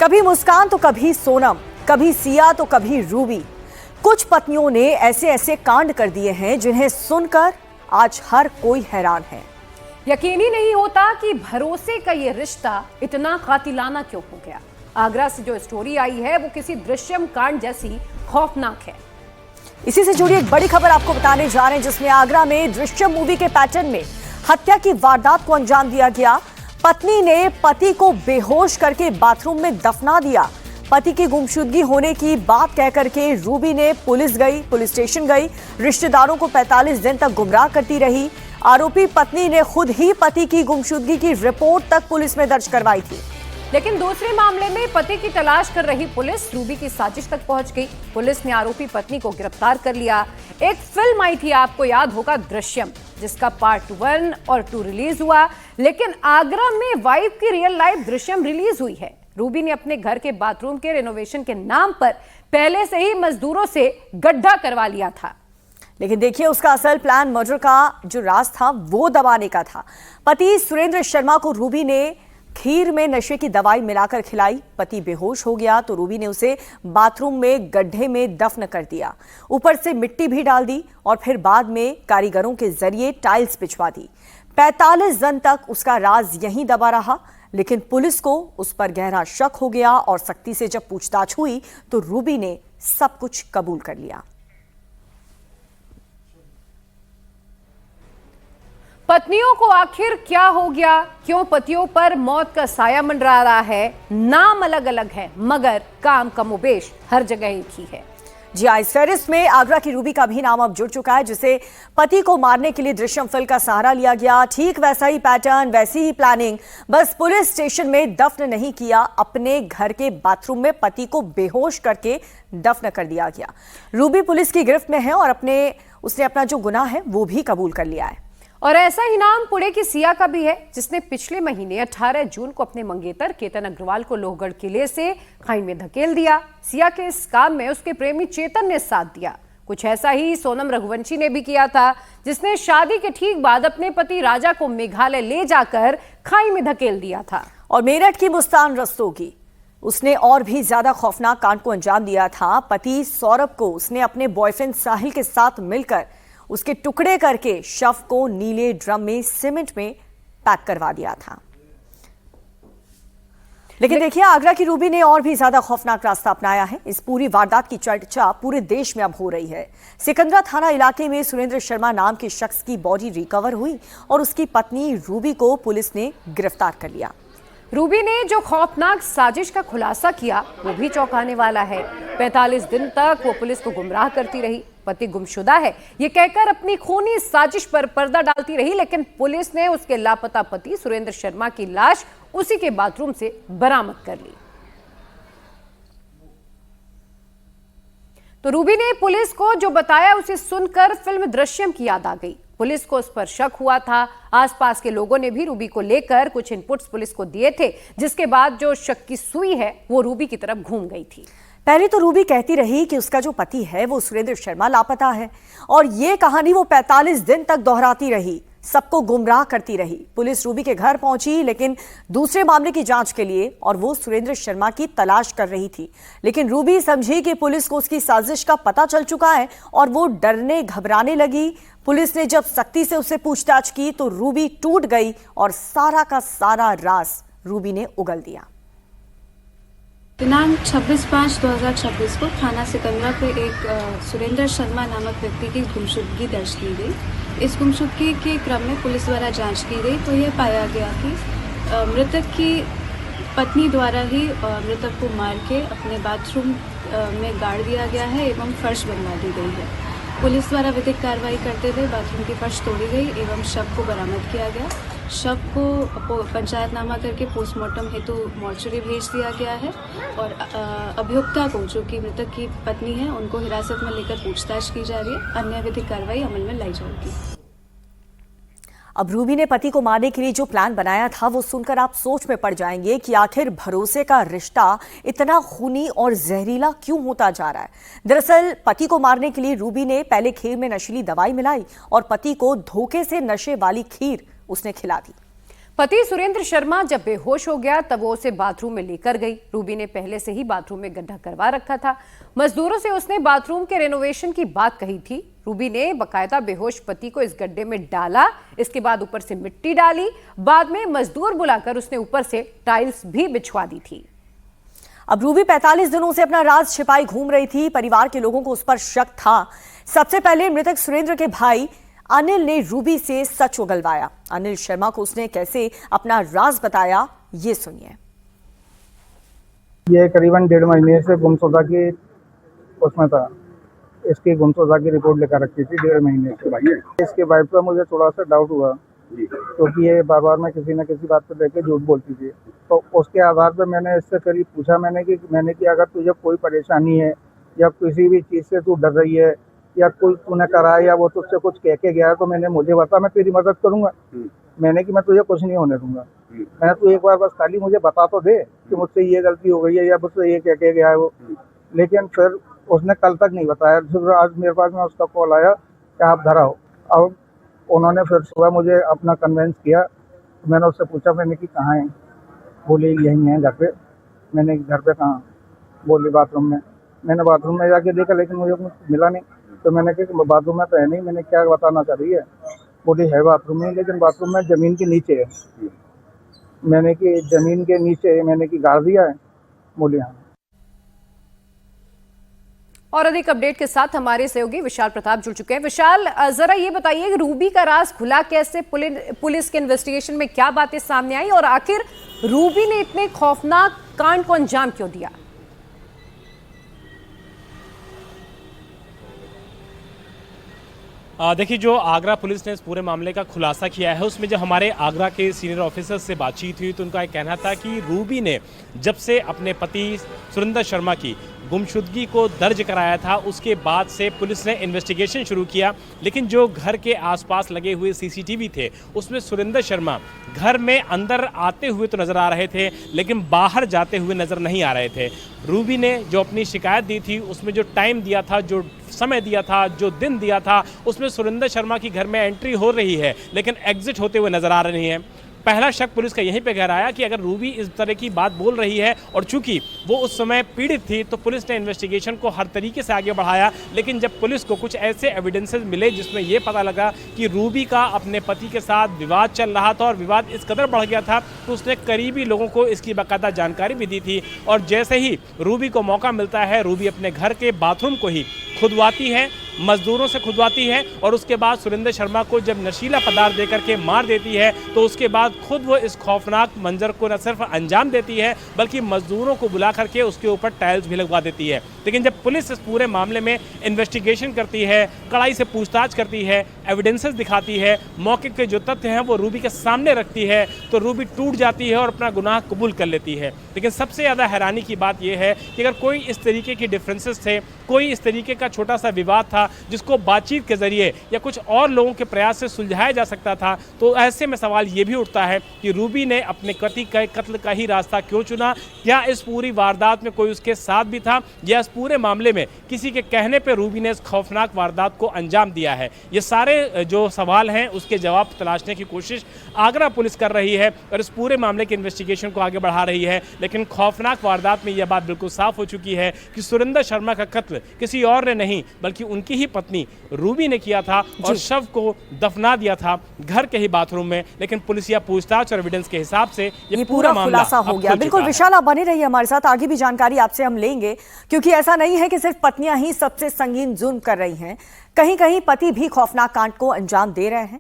कभी मुस्कान तो कभी सोनम, कभी सिया तो कभी रूबी। कुछ पत्नियों ने ऐसे ऐसे कांड कर दिए हैं जिन्हें सुनकर आज हर कोई हैरान है। यकीन ही नहीं होता कि भरोसे का ये रिश्ता इतना कातिलाना क्यों हो गया। आगरा से जो स्टोरी आई है वो किसी दृश्यम कांड जैसी खौफनाक है। इसी से जुड़ी एक बड़ी खबर आपको बताने जा रहे हैं, जिसमें आगरा में दृश्यम मूवी के पैटर्न में हत्या की वारदात को अंजाम दिया गया। पत्नी ने पति को बेहोश करके बाथरूम में दफना दिया। पति की गुमशुदगी होने की बात कहकर के रूबी ने पुलिस स्टेशन गई। रिश्तेदारों को 45 दिन तक गुमराह करती रही। आरोपी पत्नी ने खुद ही पति की गुमशुदगी की रिपोर्ट तक पुलिस में दर्ज करवाई थी। लेकिन दूसरे मामले में पति की तलाश कर रही पुलिस रूबी की साजिश तक पहुंच गई। पुलिस ने आरोपी पत्नी को गिरफ्तार कर लिया। एक फिल्म आई थी, आपको याद होगा, दृश्यम, जिसका पार्ट 1 और 2 रिलीज हुआ। लेकिन आगरा में वाइफ की रियल लाइफ दृश्यम रिलीज हुई है। रूबी ने अपने घर के बाथरूम के रेनोवेशन के नाम पर पहले से ही मजदूरों से गड्ढा करवा लिया था। लेकिन देखिए, उसका असल प्लान मर्डर का जो राज था वो दबाने का था। पति सुरेंद्र शर्मा को रूबी ने खीर में नशे की दवाई मिलाकर खिलाई। पति बेहोश हो गया तो रूबी ने उसे बाथरूम में गड्ढे में दफन कर दिया। ऊपर से मिट्टी भी डाल दी और फिर बाद में कारीगरों के जरिए टाइल्स बिछवा दी। 45 दिन तक उसका राज यहीं दबा रहा। लेकिन पुलिस को उस पर गहरा शक हो गया और सख्ती से जब पूछताछ हुई तो रूबी ने सब कुछ कबूल कर लिया। पत्नियों को आखिर क्या हो गया? क्यों पतियों पर मौत का साया मंडरा रहा है? नाम अलग अलग है मगर काम कमोबेश हर जगह एक ही है। जी हाँ, इस फहरिस्त में आगरा की रूबी का भी नाम अब जुड़ चुका है, जिसे पति को मारने के लिए दृश्यम फिल्म का सहारा लिया गया। ठीक वैसा ही पैटर्न, वैसी ही प्लानिंग, बस पुलिस स्टेशन में दफन नहीं किया, अपने घर के बाथरूम में पति को बेहोश करके दफन कर दिया गया। रूबी पुलिस की गिरफ्त में है और उसने अपना जो गुनाह है वो भी कबूल कर लिया है। और ऐसा ही नाम पुणे की सिया का भी है, जिसने पिछले महीने 18 जून को अपने मंगेतर केतन अग्रवाल को लोहगढ़ किले से खाई में धकेल दिया। सिया के इस काम में उसके प्रेमी चेतन ने साथ दिया। कुछ ऐसा ही सोनम रघुवंशी ने भी किया था, जिसने शादी के ठीक बाद अपने पति राजा को मेघालय ले जाकर खाई में धकेल दिया था। और मेरठ की मुस्तान रस्तोगी, उसने और भी ज्यादा खौफनाक कांड को अंजाम दिया था। पति सौरभ को उसने अपने बॉयफ्रेंड साहिल के साथ मिलकर उसके टुकड़े करके शव को नीले ड्रम में सीमेंट में पैक करवा दिया था। लेकिन देखिए, आगरा की रूबी ने और भी ज्यादा खौफनाक रास्ता अपनाया है। इस पूरी वारदात की चर्चा पूरे देश में अब हो रही है। सिकंदरा थाना इलाके में सुरेंद्र शर्मा नाम के शख्स की बॉडी रिकवर हुई और उसकी पत्नी रूबी को पुलिस ने गिरफ्तार कर लिया। रूबी ने जो खौफनाक साजिश का खुलासा किया वो भी चौंकाने वाला है। 45 दिन तक वो पुलिस को गुमराह करती रही। पति गुमशुदा है ये कहकर अपनी खूनी साजिश पर पर्दा डालती रही। लेकिन पुलिस ने उसके लापता पति सुरेंद्र शर्मा की लाश उसी के बाथरूम से बरामद कर ली। तो रूबी ने पुलिस को जो बताया उसे सुनकर फिल्म दृश्यम की याद आ गई। पुलिस को उस पर शक हुआ था। आसपास के लोगों ने भी रूबी को लेकर कुछ इनपुट्स पुलिस को दिए थे, जिसके बाद जो शक की सुई है वो रूबी की तरफ घूम गई थी। पहले तो रूबी कहती रही कि उसका जो पति है वो सुरेंद्र शर्मा लापता है, और ये कहानी वो 45 दिन तक दोहराती रही, सबको गुमराह करती रही। पुलिस रूबी के घर पहुंची लेकिन दूसरे मामले की जांच के लिए, और वो सुरेंद्र शर्मा की तलाश कर रही थी। लेकिन रूबी समझी कि पुलिस को उसकी साजिश का पता चल चुका है और वो डरने घबराने लगी। पुलिस ने जब सख्ती से उससे पूछताछ की तो रूबी टूट गई और सारा का सारा राज रूबी ने उगल दिया। दिनांक 26/5/2026 को थाना सिकंदरा पे एक सुरेंद्र शर्मा नामक व्यक्ति की गुमशुदगी दर्ज की गई। इस गुमशुदगी के क्रम में पुलिस द्वारा जांच की गई तो यह पाया गया कि मृतक की पत्नी द्वारा ही मृतक को मार के अपने बाथरूम में गाड़ दिया गया है एवं फर्श बनवा दी गई है। पुलिस द्वारा विधिक कार्रवाई करते हुए बाथरूम की फर्श तोड़ी गई एवं शव को बरामद किया गया। शव को पंचायतनामा करके पोस्टमार्टम हेतु मॉर्चरी भेज दिया गया है और अभियुक्ता को, जो कि मृतक की पत्नी है, उनको हिरासत में लेकर पूछताछ की जा रही है। अन्य विधिक कार्रवाई अमल में लाई जाएगी। अब रूबी ने पति को मारने के लिए जो प्लान बनाया था वो सुनकर आप सोच में पड़ जाएंगे कि आखिर भरोसे का रिश्ता इतना खूनी और जहरीला क्यों होता जा रहा है। दरअसल पति को मारने के लिए रूबी ने पहले खीर में नशीली दवाई मिलाई और पति को धोखे से नशे वाली खीर उसने खिला दी। पति सुरेंद्र शर्मा जब बेहोश हो गया तब वो उसे बाथरूम में लेकर गई। रूबी ने पहले से ही बाथरूम में गड्ढा करवा रखा था। मजदूरों से उसने बाथरूम के रेनोवेशन की बात कही थी। रूबी ने बकायदा बेहोश पति को इस गड्ढे में डाला, इसके बाद ऊपर से मिट्टी डाली, बाद में मजदूर बुलाकर उसने ऊपर से टाइल्स भी बिछवा दी थी। अब रूबी 45 दिनों से अपना राज छिपाई घूम रही थी। परिवार के लोगों को उस पर शक था। सबसे पहले मृतक सुरेंद्र के भाई अनिल ने रूबी से सच उगलवाया। अनिल शर्मा को उसने कैसे अपना राज बताया, ये सुनिए। ये करीबन 1.5 महीने से गुमशुदा की उसमें था। इसकी गुमशुदा की रिपोर्ट लेकर रखी थी 1.5 महीने से। इसके वाइफ पर मुझे थोड़ा सा डाउट हुआ क्योंकि ये बार बार में किसी न किसी बात को लेकर झूठ बोलती थी। तो उसके आधार पर मैंने इससे करीब पूछा मैंने कि अगर तुझे कोई परेशानी है या किसी भी चीज़ से तू डर रही है या कोई तूने करा है या वो तुझसे कुछ कह के गया है तो मैंने मुझे बता, मैं तेरी मदद करूंगा। मैंने कि मैं तुझे कुछ नहीं होने दूंगा। मैंने तू एक बार बस खाली मुझे बता तो दे कि मुझसे ये गलती हो गई है या मुझसे ये कह के गया है वो। लेकिन फिर उसने कल तक नहीं बताया। फिर आज मेरे पास में उसका कॉल आया कि आप घर आओ। अब उन्होंने फिर सुबह मुझे अपना कन्वेंस किया। मैंने उससे पूछा, मैंने कि कहाँ है? बोले यहीं है घर पे। मैंने घर पे कहाँ? बोले बाथरूम में। मैंने बाथरूम में जाके देखा लेकिन मुझे कुछ मिला नहीं। तो मैंने कहा कि बाथरूम में तो है नहीं। मैंने क्या बताना चाह रही है? बोली है बाथरूम में, लेकिन बाथरूम में ज़मीन के नीचे है। मैंने कि ज़मीन के नीचे, मैंने कि गाड़ दिया है? बोली हाँ। और अधिक अपडेट के साथ हमारे सहयोगी विशाल प्रताप जुड़ चुके हैं। विशाल, जरा ये बताइए कि रूबी का राज खुला कैसे? पुलिस के इन्वेस्टिगेशन में क्या बातें सामने आई और आखिर रूबी ने इतने खौफनाक कांड को अंजाम क्यों दिया? देखिए, जो आगरा पुलिस ने इस पूरे मामले का खुलासा किया है उसमें जो हमारे आगरा के सीनियर ऑफिसर्स से बातचीत हुई तो उनका एक कहना था कि रूबी ने जब से अपने पति सुरेंद्र शर्मा की गुमशुदगी को दर्ज कराया था उसके बाद से पुलिस ने इन्वेस्टिगेशन शुरू किया। लेकिन जो घर के आसपास लगे हुए सीसीटीवी थे उसमें सुरेंद्र शर्मा घर में अंदर आते हुए तो नज़र आ रहे थे लेकिन बाहर जाते हुए नज़र नहीं आ रहे थे। रूबी ने जो अपनी शिकायत दी थी उसमें जो टाइम दिया था, जो समय दिया था, जो दिन दिया था, उसमें सुरेंद्र शर्मा की घर में एंट्री हो रही है लेकिन एग्जिट होते हुए नज़र आ रही है। पहला शक पुलिस का यहीं पे गहराया कि अगर रूबी इस तरह की बात बोल रही है और चूंकि वो उस समय पीड़ित थी तो पुलिस ने इन्वेस्टिगेशन को हर तरीके से आगे बढ़ाया। लेकिन जब पुलिस को कुछ ऐसे एविडेंसेस मिले जिसमें ये पता लगा कि रूबी का अपने पति के साथ विवाद चल रहा था और विवाद इस कदर बढ़ गया था तो उसने करीबी लोगों को इसकी बाकायदा जानकारी भी दी थी। और जैसे ही रूबी को मौका मिलता है रूबी अपने घर के बाथरूम को ही खुदवाती है, मजदूरों से खुदवाती है और उसके बाद सुरेंद्र शर्मा को जब नशीला पदार्थ देकर के मार देती है तो उसके बाद खुद वो इस खौफनाक मंजर को न सिर्फ अंजाम देती है बल्कि मजदूरों को बुला करके उसके ऊपर टाइल्स भी लगवा देती है। लेकिन जब पुलिस इस पूरे मामले में इन्वेस्टिगेशन करती है, कड़ाई से पूछताछ करती है, एविडेंसेस दिखाती है, मौके के जो तथ्य हैं वो रूबी के सामने रखती है तो रूबी टूट जाती है और अपना गुनाह कबूल कर लेती है। लेकिन सबसे ज़्यादा हैरानी की बात यह है कि अगर कोई इस तरीके की डिफरेंसेस थे, कोई इस तरीके का छोटा सा विवाद था जिसको बातचीत के जरिए या कुछ और लोगों के प्रयास से सुलझाया जा सकता था तो ऐसे में सवाल ये भी उठता है कि रूबी ने अपने पति के कत्ल का ही रास्ता क्यों चुना? क्या इस पूरी वारदात में कोई उसके साथ भी था या इस पूरे मामले में किसी के कहने पर रूबी ने इस खौफनाक वारदात को अंजाम दिया है? ये सारे जो सवाल हैं उसके जवाब तलाशने की कोशिश आगरा पुलिस कर रही है और इस पूरे मामले के इन्वेस्टिगेशन को आगे बढ़ा रही है। लेकिन खौफनाक वारदात में यह बात बिल्कुल साफ हो चुकी है कि सुरेंद्र शर्मा का कत्ल किसी और ने नहीं बल्कि उनकी ही पत्नी रूबी ने किया था और शव को दफना दिया था घर के ही बाथरूम में। लेकिन पुलिसिया पूछताछ और एविडेंस के हिसाब से ये पूरा मामला खुलासा हो गया। बिल्कुल विशाल, आप बने रहिए हमारे साथ, आगे भी जानकारी आपसे हम लेंगे क्योंकि ऐसा नहीं है कि सिर्फ पत्नियां ही सबसे संगीन जुर्म कर रही हैं, कहीं कहीं पति भी खौफनाक कांड को अंजाम दे रहे हैं।